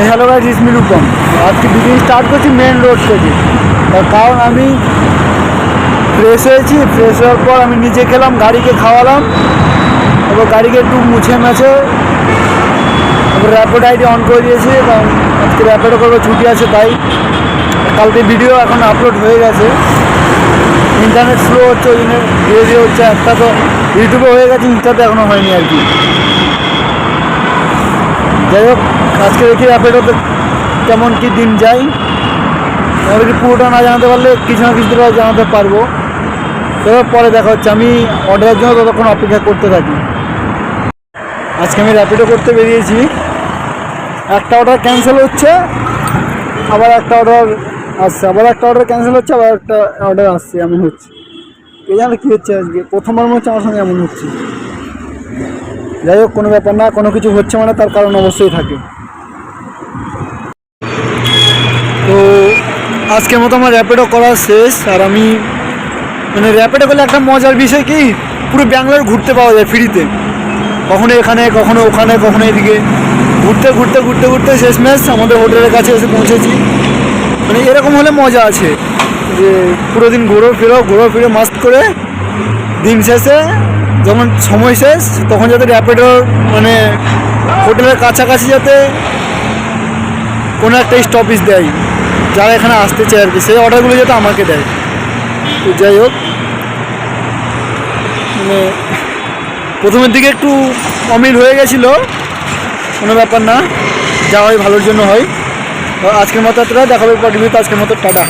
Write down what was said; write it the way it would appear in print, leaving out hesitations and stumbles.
Hello guys, ইসমি Rupam. আজকে video start করছি main road থেকে। তার কারণ আমি ফ্রেশ হয়েছি, ফ্রেশ হওয়ার পর আমি নিজে খেলাম, গাড়িকে খাওয়ালাম, এবার গাড়িকে একটু মুছে মেছে এবার র্যাপিড আইডি অন করে দিয়েছি, কারণ আজকে র্যাপিডও করবো, ছুটি আছে তাই। কালকে ভিডিও এখন আপলোড হয়ে গেছে, ইন্টারনেট স্লো হচ্ছে ওই জন্য ধীরে ধীরে হচ্ছে। একটা তো ইউটিউবে হয়ে গেছে, ইনস্টাতে এখনও হয়নি আর কি। যাই হোক, আজকে দেখি র্যাপিডোতে কেমন কী দিন যায়। আমাদেরকে পুরোটা না জানাতে পারলে কিছু না কিছু জানাতে পারবো। এবার পরে দেখা হচ্ছে, আমি অর্ডারের জন্য ততক্ষণ অপেক্ষা করতে থাকি। আজকে আমি র্যাপিডো করতে বেরিয়েছি, একটা অর্ডার ক্যান্সেল হচ্ছে, আবার একটা অর্ডার আসছে, আবার একটা অর্ডার ক্যান্সেল হচ্ছে, আবার একটা অর্ডার আসছে, এমন হচ্ছে। কে জানে কী হচ্ছে আজকে, প্রথমবার মনে হচ্ছে আমার সঙ্গে এমন হচ্ছে। যাই হোক, কোনো ব্যাপার না, কোনো কিছু হচ্ছে মানে তার কারণ অবশ্যই থাকে। তো আজকের মতো আমার র্যাপিডো করা শেষ। আর আমি মানে র্যাপিডো করলে একটা মজার বিষয় কি, পুরো ব্যাঙ্গালোর ঘুরতে পাওয়া যায় ফ্রিতে। কখনো এখানে, কখনো ওখানে, কখনো এদিকে, ঘুরতে ঘুরতে ঘুরতে ঘুরতে শেষমেশ আমাদের হোটেলের কাছে এসে পৌঁছেছি। মানে এরকম হলে মজা আছে যে পুরো দিন ঘোরো ফিরো মাস্ত করে দিন শেষে যখন সময় শেষ, তখন যাতে র্যাপিডোর মানে হোটেলের কাছাকাছি যাতে কোনো একটা স্টপেজ দেয়, যারা এখানে আসতে চায় আর কি, সেই অর্ডারগুলো যাতে আমাকে দেয়। তো যাই হোক, মানে প্রথমের দিকে একটু অমিল হয়ে গেছিলো, কোনো ব্যাপার না, যা হয় ভালোর জন্য হয়। আজকের মতো এতটা, দেখাবে পর টিভিতে। আজকের মতো টাটা।